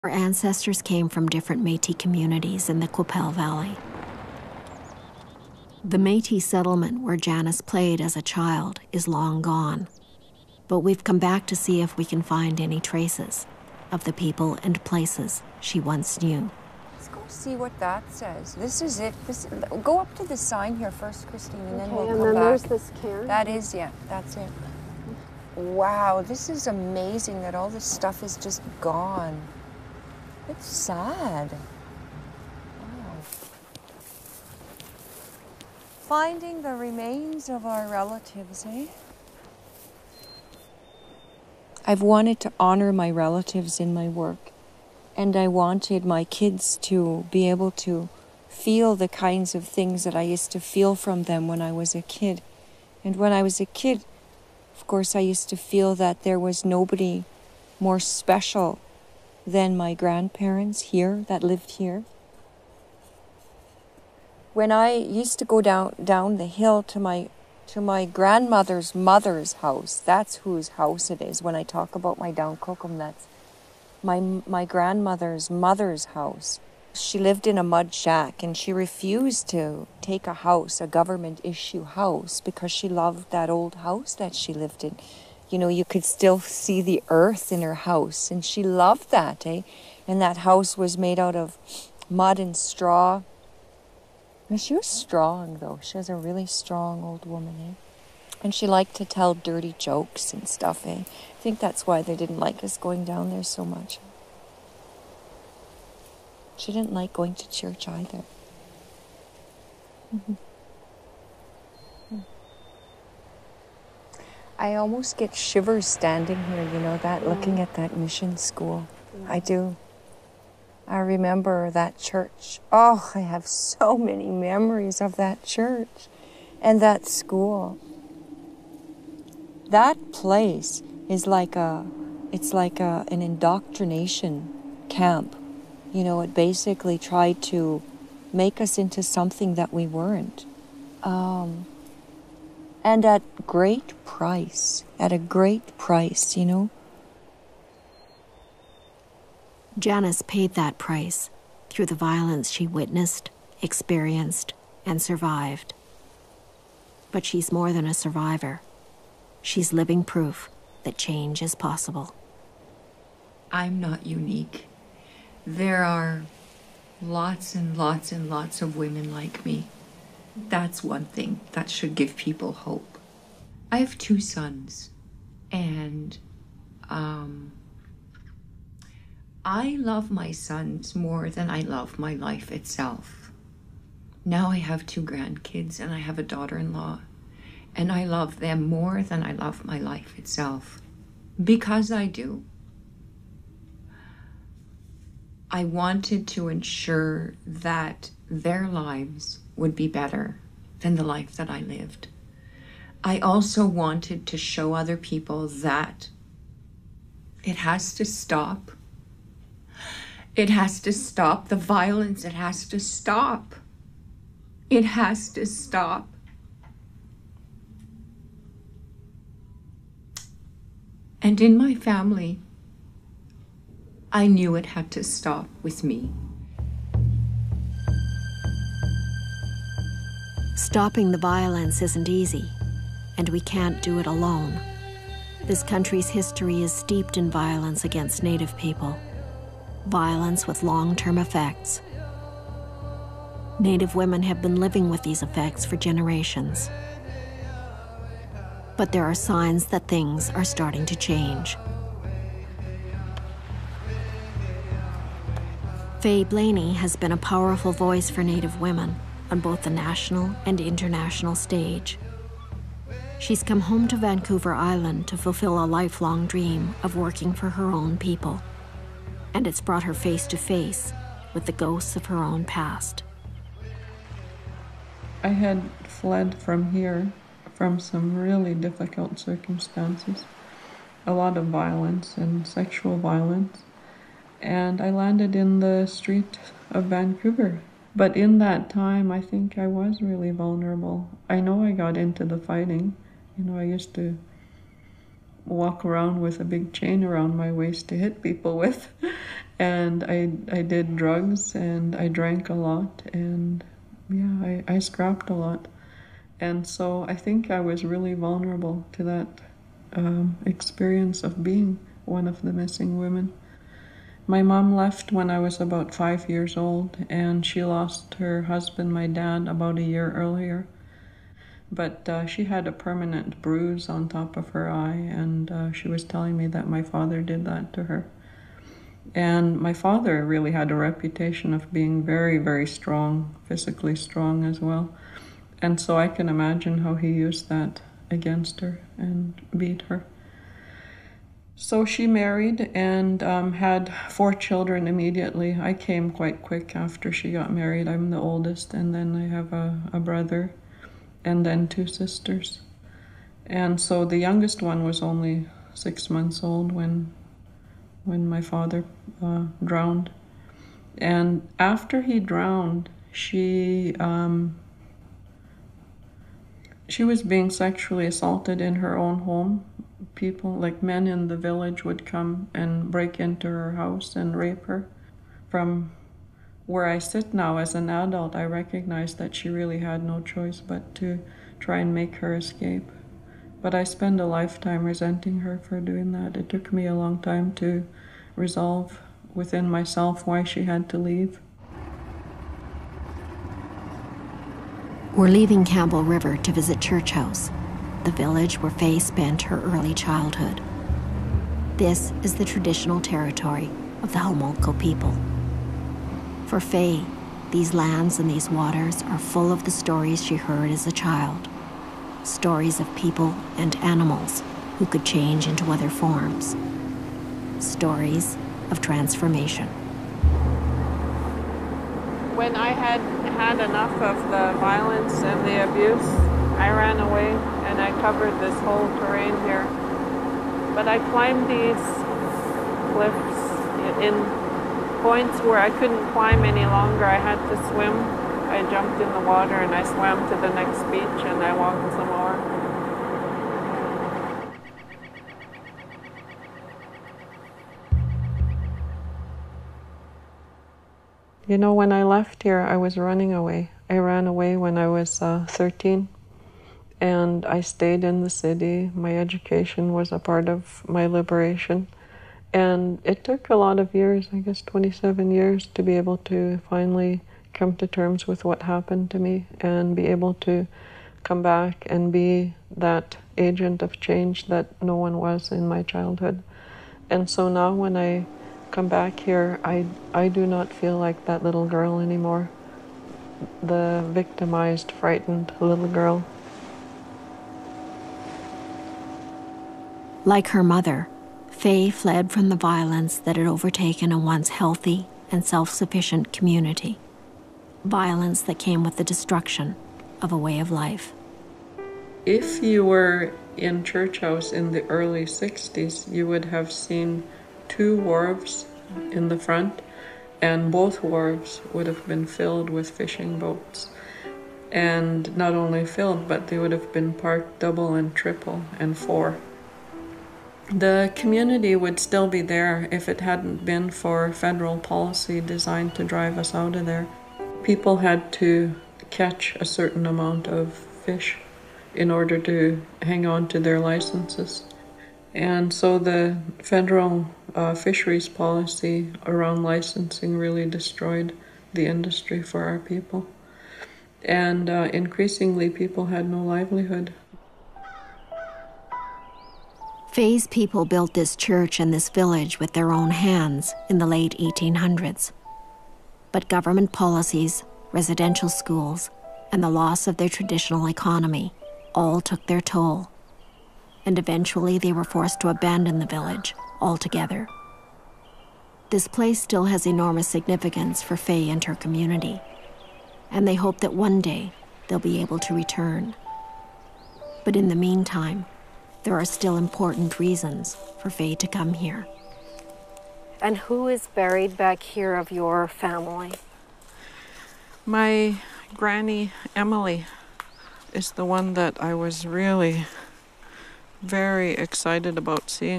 Our ancestors came from different Métis communities in the Qu'Appelle Valley. The Métis settlement where Janice played as a child is long gone, but we've come back to see if we can find any traces of the people and places she once knew. Let's go see what that says. This is it. Go up to the sign here first, Christine, and then we'll come back. And then there's this cairn. That is, yeah, that's it. Wow, this is amazing that all this stuff is just gone. It's sad. Wow. Finding the remains of our relatives, eh? I've wanted to honor my relatives in my work, and I wanted my kids to be able to feel the kinds of things that I used to feel from them when I was a kid. And when I was a kid, of course, I used to feel that there was nobody more special than my grandparents here that lived here. When I used to go down the hill to my grandmother's mother's house, that's whose house it is. When I talk about my Down Cookham, that's my grandmother's mother's house. She lived in a mud shack, and she refused to take a house, a government issue house, because she loved that old house that she lived in. You know, you could still see the earth in her house, and she loved that, eh? And that house was made out of mud and straw. And she was strong, though. She was a really strong old woman, eh? And she liked to tell dirty jokes and stuff, eh? I think that's why they didn't like us going down there so much. She didn't like going to church either. Mm-hmm. I almost get shivers standing here, you know, looking at that mission school. I do. I remember that church. Oh, I have so many memories of that church and that school. That place is like an indoctrination camp. You know, it basically tried to make us into something that we weren't. And at a great price, you know. Janice paid that price through the violence she witnessed, experienced, and survived. But she's more than a survivor. She's living proof that change is possible. I'm not unique. There are lots and lots and lots of women like me. That's one thing that should give people hope. I have 2 sons, and I love my sons more than I love my life itself. Now I have 2 grandkids, and I have a daughter-in-law, and I love them more than I love my life itself. Because I do. I wanted to ensure that their lives would be better than the life that I lived. I also wanted to show other people that it has to stop. It has to stop. The violence, it has to stop. It has to stop. And in my family, I knew it had to stop with me. Stopping the violence isn't easy, and we can't do it alone. This country's history is steeped in violence against Native people, violence with long-term effects. Native women have been living with these effects for generations. But there are signs that things are starting to change. Faye Blaney has been a powerful voice for Native women on both the national and international stage. She's come home to Vancouver Island to fulfill a lifelong dream of working for her own people. And it's brought her face to face with the ghosts of her own past. I had fled from here from some really difficult circumstances, a lot of violence and sexual violence, and I landed in the street of Vancouver. But in that time, I think I was really vulnerable. I know I got into the fighting. You know, I used to walk around with a big chain around my waist to hit people with. And I did drugs, and I drank a lot, and yeah, I scrapped a lot. And so I think I was really vulnerable to that experience of being one of the missing women. My mom left when I was about 5 years old, and she lost her husband, my dad, about a year earlier. But she had a permanent bruise on top of her eye, and she was telling me that my father did that to her. And my father really had a reputation of being very, very strong, physically strong as well. And so I can imagine how he used that against her and beat her. So she married and had 4 children immediately. I came quite quick after she got married. I'm the oldest, and then I have a brother and then 2 sisters. And so the youngest one was only 6 months old when my father drowned. And after he drowned, she was being sexually assaulted in her own home. People, like men in the village, would come and break into her house and rape her. From where I sit now as an adult, I recognize that she really had no choice but to try and make her escape. But I spend a lifetime resenting her for doing that. It took me a long time to resolve within myself why she had to leave. We're leaving Campbell River to visit Church House, the village where Faye spent her early childhood. This is the traditional territory of the Homolko people. For Faye, these lands and these waters are full of the stories she heard as a child. Stories of people and animals who could change into other forms. Stories of transformation. When I had enough of the violence and the abuse, I ran away and I covered this whole terrain here. But I climbed these cliffs in points where I couldn't climb any longer. I had to swim. I jumped in the water and I swam to the next beach and I walked some more. You know, when I left here, I was running away. I ran away when I was 13, and I stayed in the city. My education was a part of my liberation, and it took a lot of years, I guess 27 years, to be able to finally come to terms with what happened to me and be able to come back and be that agent of change that no one was in my childhood. And so now when I come back here, I do not feel like that little girl anymore. The victimized, frightened little girl. Like her mother, Faye fled from the violence that had overtaken a once healthy and self-sufficient community. Violence that came with the destruction of a way of life. If you were in Church House in the early 60s, you would have seen 2 wharves in the front, and both wharves would have been filled with fishing boats. And not only filled, but they would have been parked double and triple and 4. The community would still be there if it hadn't been for federal policy designed to drive us out of there. People had to catch a certain amount of fish in order to hang on to their licenses. And so the federal fisheries policy around licensing really destroyed the industry for our people. And increasingly, people had no livelihood. Faye's people built this church and this village with their own hands in the late 1800s. But government policies, residential schools, and the loss of their traditional economy all took their toll. And eventually they were forced to abandon the village altogether. This place still has enormous significance for Faye and her community, and they hope that one day they'll be able to return. But in the meantime, there are still important reasons for Faye to come here. And who is buried back here of your family? My granny Emily is the one that I was really very excited about seeing.